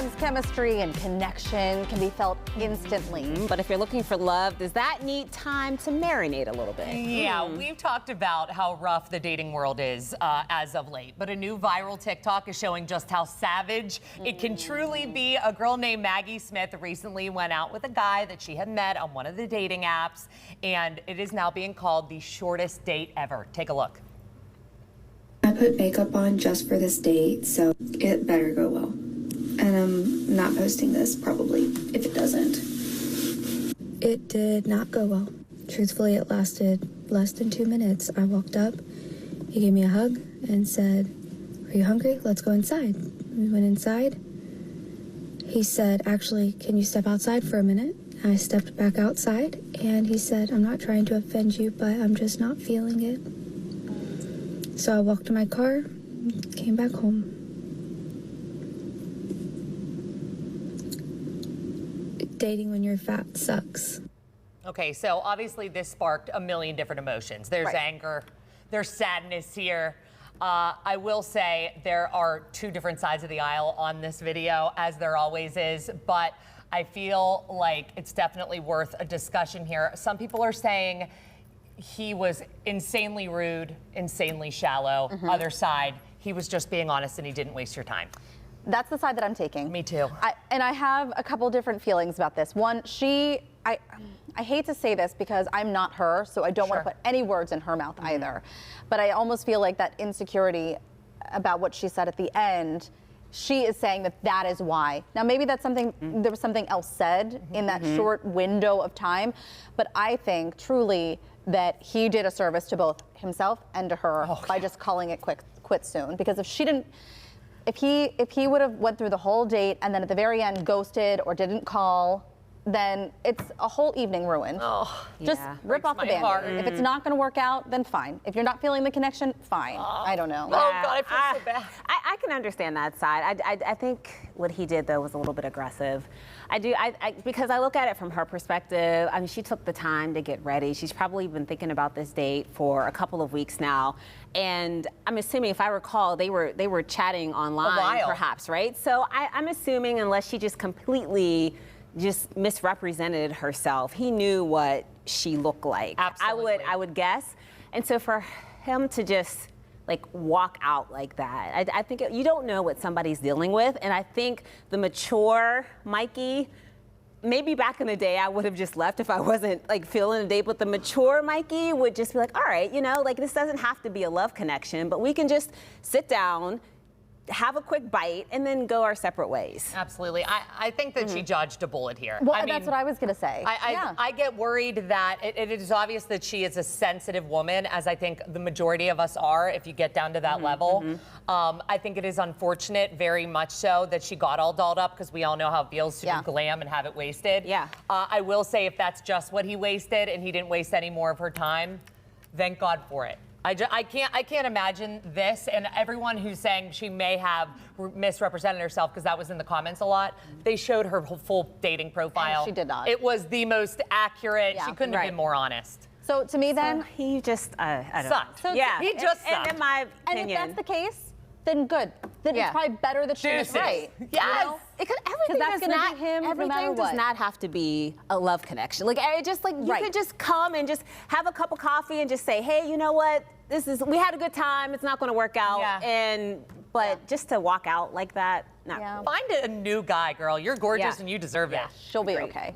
Sometimes chemistry and connection can be felt instantly. But if you're looking for love, does that need time to marinate a little bit? Yeah, we've talked about how rough the dating world is as of late, but a new viral TikTok is showing just how savage it can truly be. A girl named Maggie Smith recently went out with a guy that she had met on one of the dating apps, and it is now being called the shortest date ever. Take a look. I put makeup on just for this date, so it better go well. And I'm not posting this, probably, if it doesn't. It did not go well. Truthfully, it lasted less than 2 minutes. I walked up, he gave me a hug and said, "Are you hungry? Let's go inside." We went inside. He said, "Actually, can you step outside for a minute?" I stepped back outside, and he said, "I'm not trying to offend you, but I'm just not feeling it." So I walked to my car, came back home. Dating when you're fat sucks. Okay, so obviously this sparked a million different emotions. There's anger, there's sadness here. I will say there are two different sides of the aisle on this video, as there always is, but I feel like it's definitely worth a discussion here. Some people are saying he was insanely rude, insanely shallow. Other side, he was just being honest and he didn't waste your time. That's the side that I'm taking. Me too. I have a couple different feelings about this. One, I hate to say this because I'm not her, so I don't want to put any words in her mouth either. But I almost feel like that insecurity about what she said at the end, she is saying that that is why. Now maybe that's something, there was something else said in that short window of time, but I think truly that he did a service to both himself and to her by just calling it quit soon. Because if she didn't, if he would have went through the whole date and then at the very end ghosted or didn't call, then it's a whole evening ruined. Just rip off the Band-Aid. If it's not going to work out, then fine. If you're not feeling the connection, fine. I don't know. Oh God, I feel so bad. I can understand that side. I think what he did though was a little bit aggressive. Because I look at it from her perspective. I mean, she took the time to get ready. She's probably been thinking about this date for a couple of weeks now. And I'm assuming, if I recall, they were chatting online, perhaps, right? So I'm assuming, unless she just completely misrepresented herself, he knew what she looked like. Absolutely. I would guess. And so for him to just like walk out like that, I think you don't know what somebody's dealing with. And I think the mature Mikey, maybe back in the day I would have just left if I wasn't like feeling a date, but the mature Mikey would just be like, all right, you know, like this doesn't have to be a love connection, but we can just sit down, have a quick bite, and then go our separate ways. Absolutely. I think that she dodged a bullet here. Well, I mean, that's what I was going to say. I get worried that it is obvious that she is a sensitive woman, as I think the majority of us are, if you get down to that level. I think it is unfortunate, very much so, that she got all dolled up, because we all know how it feels to do glam and have it wasted. I will say, if that's just what he wasted and he didn't waste any more of her time, thank God for it. I can't imagine this, and everyone who's saying she may have misrepresented herself, because that was in the comments a lot. They showed her full dating profile. And she did not. It was the most accurate. She couldn't have been more honest. So to me then, he just I don't sucked. know. He just sucked. And in my opinion, and if that's the case, then good. Then it's probably better that she was right. Yes. You know? Everything does not have to be a love connection. Like, just like you could just come and just have a cup of coffee and just say, hey, you know what? We had a good time. It's not going to work out. But just to walk out like that, not cool. Find a new guy, girl. You're gorgeous and you deserve it. She'll be okay.